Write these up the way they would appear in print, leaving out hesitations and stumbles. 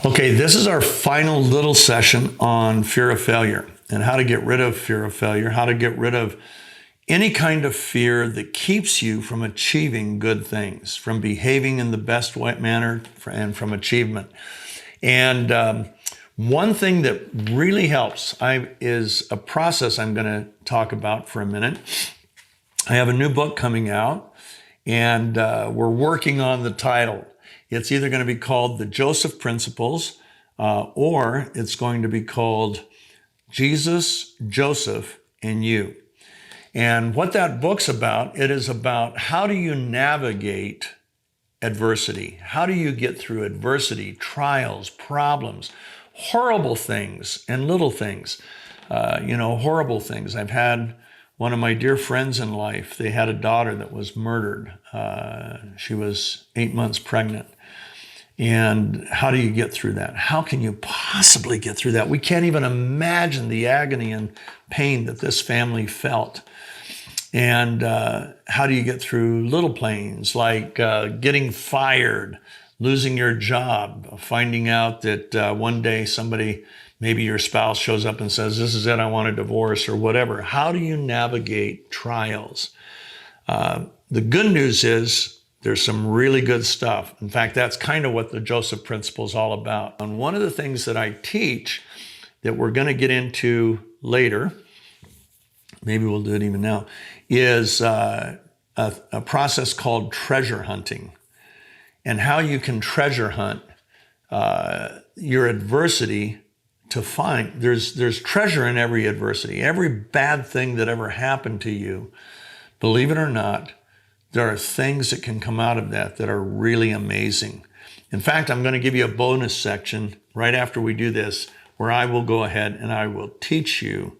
Okay, this is our final little session on fear of failure and how to get rid of fear of failure, how to get rid of any kind of fear that keeps you from achieving good things, from behaving in the best manner, and from achievement. And one thing that really helps is a process I'm going to talk about for a minute. I have a new book coming out, and we're working on the title. It's either going to be called The Joseph Principles, or it's going to be called Jesus, Joseph, and You. And what that book's about, it is about how do you navigate adversity? How do you get through adversity, trials, problems, horrible things and little things, horrible things. I've had one of my dear friends in life, they had a daughter that was murdered. She was 8 months pregnant. And how do you get through that? How can you possibly get through that? We can't even imagine the agony and pain that this family felt. And how do you get through little pains like getting fired, losing your job, finding out that one day somebody, maybe your spouse, shows up and says, "This is it, I want a divorce," or whatever. How do you navigate trials? The good news is there's some really good stuff. In fact, that's kind of what the Joseph Principle is all about. And one of the things that I teach that we're going to get into later, maybe we'll do it even now, is a process called treasure hunting, and how you can treasure hunt your adversity to find. There's treasure in every adversity. Every bad thing that ever happened to you, believe it or not, there are things that can come out of that are really amazing. In fact, I'm going to give you a bonus section right after we do this, where I will go ahead and I will teach you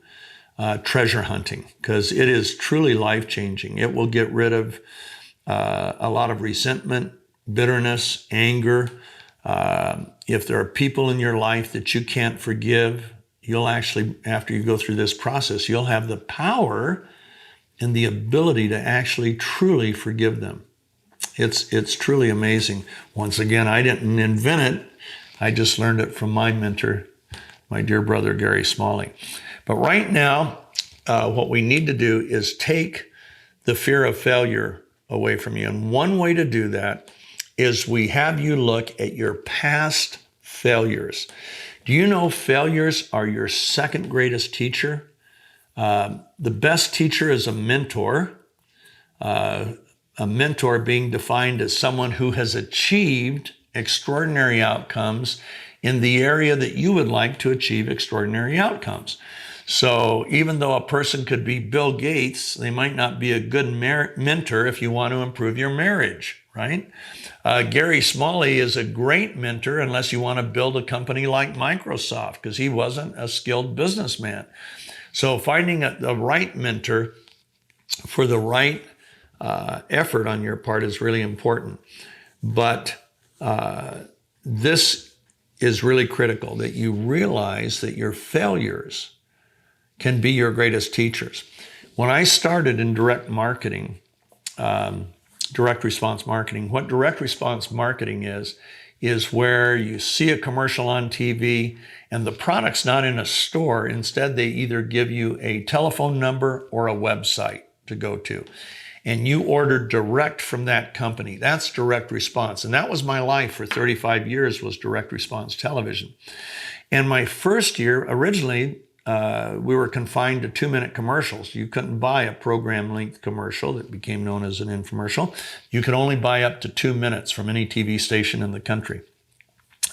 treasure hunting, because it is truly life-changing. It will get rid of a lot of resentment, bitterness, anger. If there are people in your life that you can't forgive, you'll actually, after you go through this process, you'll have the power and the ability to actually truly forgive them. It's truly amazing. Once again, I didn't invent it. I just learned it from my mentor, my dear brother, Gary Smalley. But right now, what we need to do is take the fear of failure away from you. And one way to do that is we have you look at your past failures. Do you know failures are your second greatest teacher? The best teacher is a mentor being defined as someone who has achieved extraordinary outcomes in the area that you would like to achieve extraordinary outcomes. So even though a person could be Bill Gates, they might not be a good mentor if you want to improve your marriage, right? Gary Smalley is a great mentor unless you want to build a company like Microsoft, because he wasn't a skilled businessman. So finding the right mentor for the right effort on your part is really important. But this is really critical, that you realize that your failures can be your greatest teachers. When I started in direct marketing, direct response marketing, what direct response marketing is where you see a commercial on TV and the product's not in a store. Instead, they either give you a telephone number or a website to go to, and you order direct from that company. That's direct response. And that was my life for 35 years, was direct response television. And my first year, originally, we were confined to 2-minute commercials. You couldn't buy a program length commercial that became known as an infomercial. You could only buy up to 2 minutes from any TV station in the country.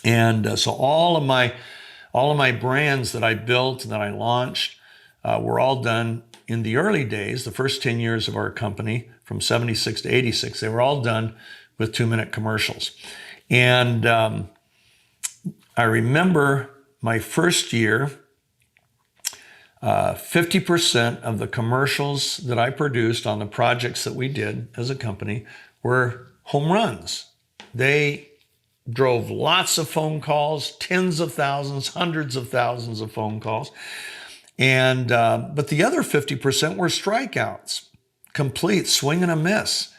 And so all of my brands that I built, that I launched, were all done in the early days, the first 10 years of our company, from 76 to 86, they were all done with 2-minute commercials. And I remember my first year, 50% of the commercials that I produced on the projects that we did as a company were home runs. They drove lots of phone calls, tens of thousands, hundreds of thousands of phone calls. And but the other 50% were strikeouts, complete swing and a miss.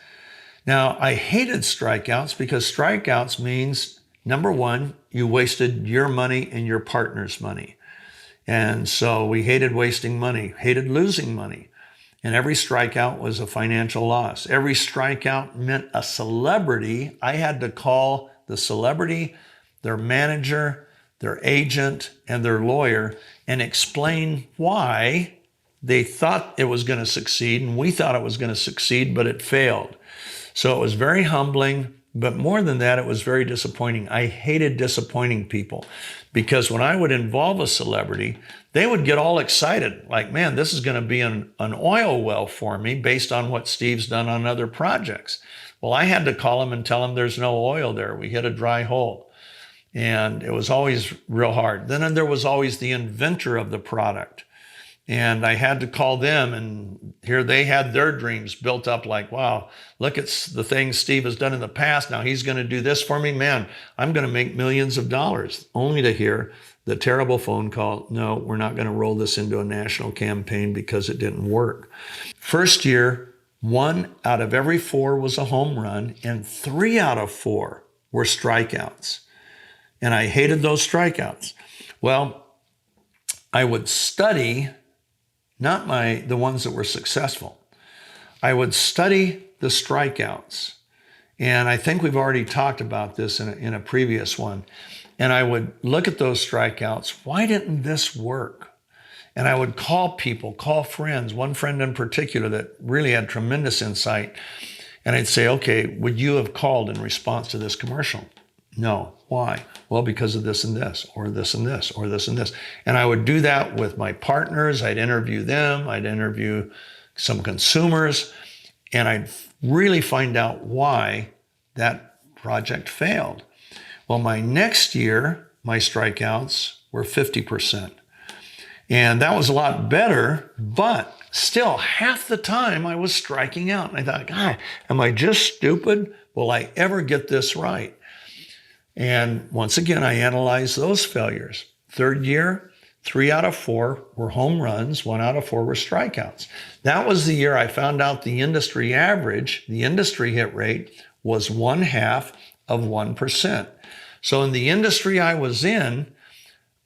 Now, I hated strikeouts because strikeouts means Number one, you wasted your money and your partner's money. And so we hated wasting money, hated losing money. And every strikeout was a financial loss. Every strikeout meant a celebrity. I had to call the celebrity, their manager, their agent, and their lawyer and explain why they thought it was going to succeed and we thought it was going to succeed, but it failed. So it was very humbling, but more than that, it was very disappointing. I hated disappointing people because when I would involve a celebrity, they would get all excited, like, man, this is going to be an oil well for me based on what Steve's done on other projects. Well, I had to call him and tell him there's no oil there. We hit a dry hole. And it was always real hard. Then there was always the inventor of the product. And I had to call them, and here they had their dreams built up like, wow, look at the things Steve has done in the past. Now he's going to do this for me. Man, I'm going to make millions of dollars, only to hear the terrible phone call. No, we're not going to roll this into a national campaign because it didn't work. First year, 1 out of every 4 was a home run, and 3 out of 4 were strikeouts. And I hated those strikeouts. Well, I would study not the ones that were successful. I would study the strikeouts. And I think we've already talked about this in a previous one. And I would look at those strikeouts. Why didn't this work? And I would call people, call friends, one friend in particular that really had tremendous insight. And I'd say, okay, would you have called in response to this commercial? No. Why? Well, because of this and this, or this and this, or this and this. And I would do that with my partners. I'd interview them. I'd interview some consumers. And I'd really find out why that project failed. Well, my next year, my strikeouts were 50%. And that was a lot better, but still half the time I was striking out. And I thought, God, am I just stupid? Will I ever get this right? And once again, I analyzed those failures. Third year, 3 out of 4 were home runs, 1 out of 4 were strikeouts. That was the year I found out the industry average, the industry hit rate, was 1/2 of 1%. So in the industry I was in,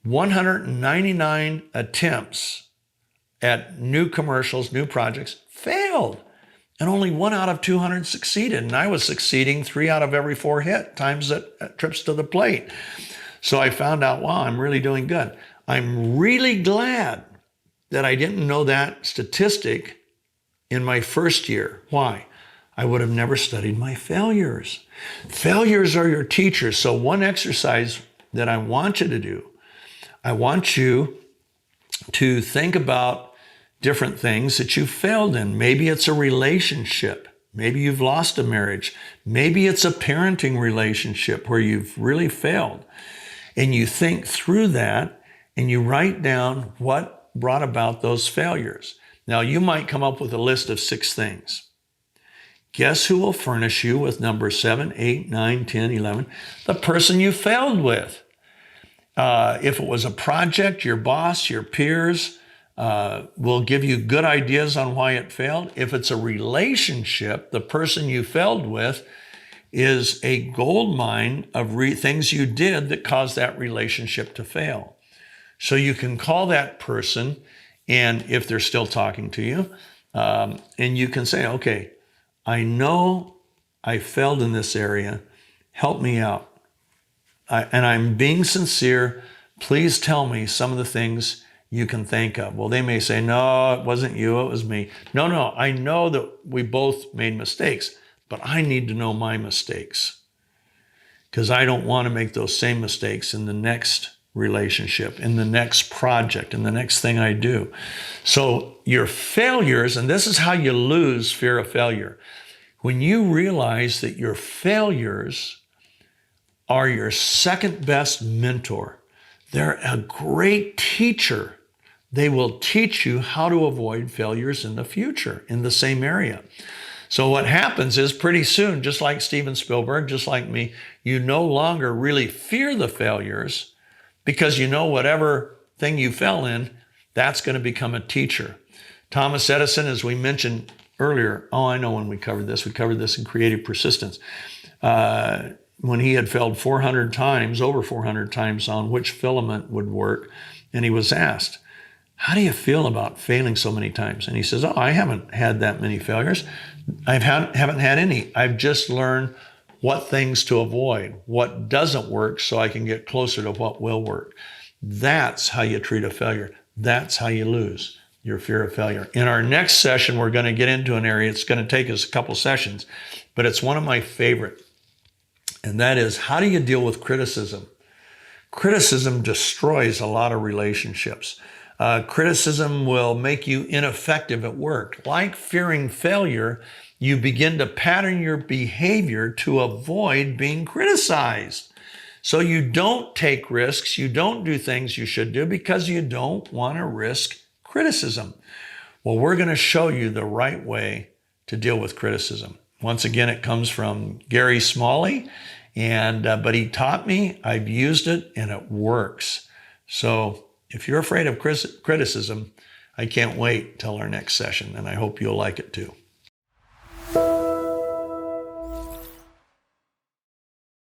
199 attempts at new commercials, new projects, failed. And only 1 out of 200 succeeded. And I was succeeding 3 out of every 4 hit times at trips to the plate. So I found out, wow, I'm really doing good. I'm really glad that I didn't know that statistic in my first year. Why? I would have never studied my failures. Failures are your teachers. So one exercise that I want you to do, I want you to think about different things that you failed in. Maybe it's a relationship. Maybe you've lost a marriage. Maybe it's a parenting relationship where you've really failed. And you think through that and you write down what brought about those failures. Now, you might come up with a list of 6 things. Guess who will furnish you with number 7, 8, 9, 10, 11? The person you failed with. If it was a project, your boss, your peers, will give you good ideas on why it failed. If it's a relationship, the person you failed with is a gold mine of things you did that caused that relationship to fail. So you can call that person, and if they're still talking to you, and you can say, okay, I know I failed in this area. Help me out. And I'm being sincere. Please tell me some of the things you can think of. Well, they may say, no, it wasn't you, it was me. No, I know that we both made mistakes, but I need to know my mistakes because I don't want to make those same mistakes in the next relationship, in the next project, in the next thing I do. So your failures, and this is how you lose fear of failure. When you realize that your failures are your second best mentor, they're a great teacher. They will teach you how to avoid failures in the future in the same area. So what happens is pretty soon, just like Steven Spielberg, just like me, you no longer really fear the failures because you know whatever thing you fell in, that's going to become a teacher. Thomas Edison, as we mentioned earlier, I know when we covered this in Creative Persistence. when he had failed 400 times, over 400 times on which filament would work. And he was asked, how do you feel about failing so many times? And he says, oh, I haven't had that many failures. Haven't had any. I've just learned what things to avoid, what doesn't work, so I can get closer to what will work. That's how you treat a failure. That's how you lose your fear of failure. In our next session, we're going to get into an area. It's going to take us a couple sessions, but it's one of my favorite. And that is, how do you deal with criticism? Criticism destroys a lot of relationships. Criticism will make you ineffective at work. Like fearing failure, you begin to pattern your behavior to avoid being criticized. So you don't take risks, you don't do things you should do because you don't want to risk criticism. Well, we're going to show you the right way to deal with criticism. Once again, it comes from Gary Smalley, but he taught me, I've used it, and it works. So if you're afraid of criticism, I can't wait till our next session, and I hope you'll like it too.